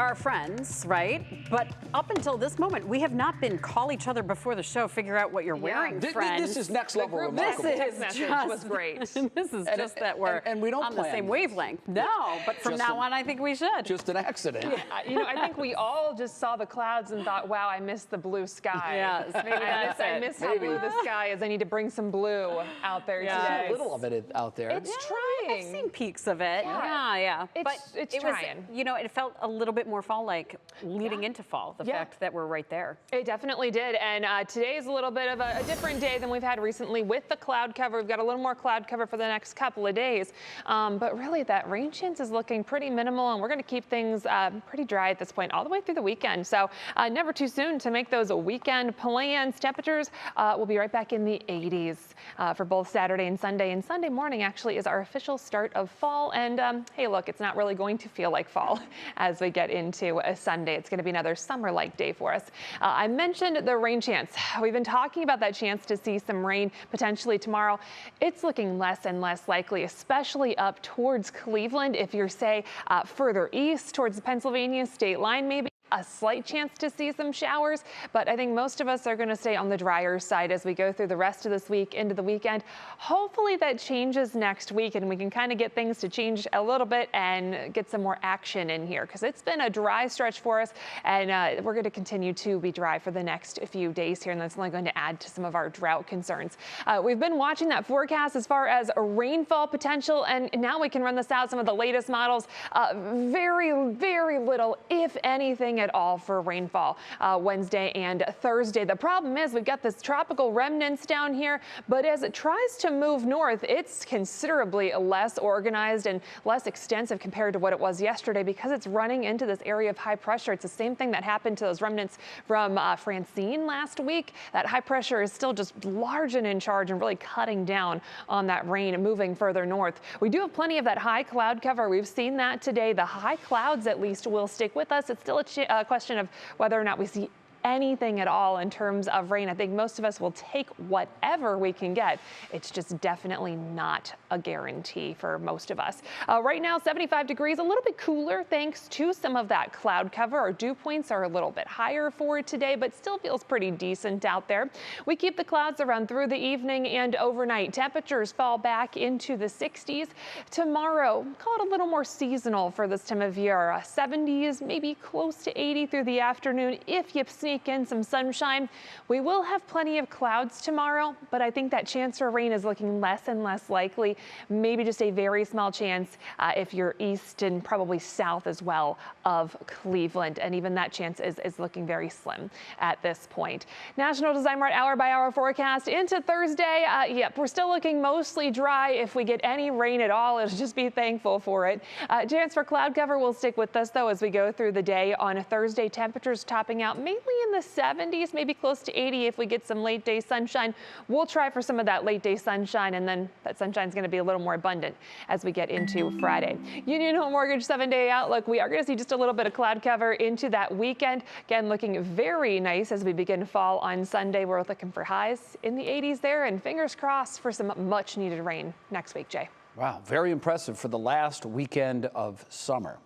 are friends, right? But up until this moment, we have not been call each other before the show, figure out what you're wearing, friends. This is next level remarkable. This is just, was great. This is just that we're and we don't on the plan same this. wavelength. No, but from now on, I think we should. Just an accident. You know, I think we all just saw the clouds and thought, wow, I miss the blue sky. Yes, maybe that's I it. miss how blue the sky is. I need to bring some blue out there today. A little of it out there. It's trying. I've seen peaks of it. Yeah. But It's it trying. was, you know, it felt a little bit more fall-like leading into fall, the fact that we're right there. It definitely did. And today is a little bit of a different day than we've had recently with the cloud cover. We've got a little more cloud cover for the next couple of days. But really, that rain chance is looking pretty minimal, and we're going to keep things pretty dry at this point all the way through the weekend. So never too soon to make those weekend plans. Temperatures will be right back in the 80s for both Saturday and Sunday. And Sunday morning actually is our official start of fall. And hey, look, it's not really going to feel like fall as we get into a Sunday. It's going to be another summer-like day for us. I mentioned the rain chance. We've been talking about that chance to see some rain potentially tomorrow. It's looking less and less likely, especially up towards Cleveland. If you're, say, further east towards the Pennsylvania state line, maybe a slight chance to see some showers, but I think most of us are going to stay on the drier side as we go through the rest of this week into the weekend. Hopefully that changes next week and we can kind of get things to change a little bit and get some more action in here, because it's been a dry stretch for us, and we're going to continue to be dry for the next few days here, and that's only going to add to some of our drought concerns. We've been watching that forecast as far as rainfall potential, and now we can run this out, some of the latest models. Very, very little, if anything at all, for rainfall Wednesday and Thursday. The problem is we've got this tropical remnants down here, but as it tries to move north, it's considerably less organized and less extensive compared to what it was yesterday, because it's running into this area of high pressure. It's the same thing that happened to those remnants from Francine last week. That high pressure is still just large and in charge and really cutting down on that rain and moving further north. We do have plenty of that high cloud cover. We've seen that today. The high clouds at least will stick with us. It's still a question of whether or not we see anything at all in terms of rain. I think most of us will take whatever we can get. It's just definitely not a guarantee for most of us. Right now, 75 degrees, a little bit cooler thanks to some of that cloud cover. Our dew points are a little bit higher for today, but still feels pretty decent out there. We keep the clouds around through the evening and overnight. Temperatures fall back into the 60s. Tomorrow, call it a little more seasonal for this time of year. 70s, maybe close to 80 through the afternoon if you sneak in some sunshine. We will have plenty of clouds tomorrow, but I think that chance for rain is looking less and less likely. Maybe just a very small chance if you're east and probably south as well of Cleveland, and even that chance is looking very slim at this point. National Design Mart hour-by-hour forecast into Thursday. Yep, we're still looking mostly dry. If we get any rain at all, it'll just be thankful for it. Chance for cloud cover will stick with us though as we go through the day. On a Thursday, temperatures topping out mainly in the 70s, maybe close to 80 if we get some late day sunshine. We'll try for some of that late day sunshine, and then that sunshine is going to be a little more abundant as we get into Friday. Union Home Mortgage 7-day outlook. We are going to see just a little bit of cloud cover into that weekend. Again, looking very nice as we begin fall on Sunday. We're looking for highs in the 80s there, and fingers crossed for some much needed rain next week, Jay. Wow, very impressive for the last weekend of summer.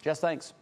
Jess, thanks.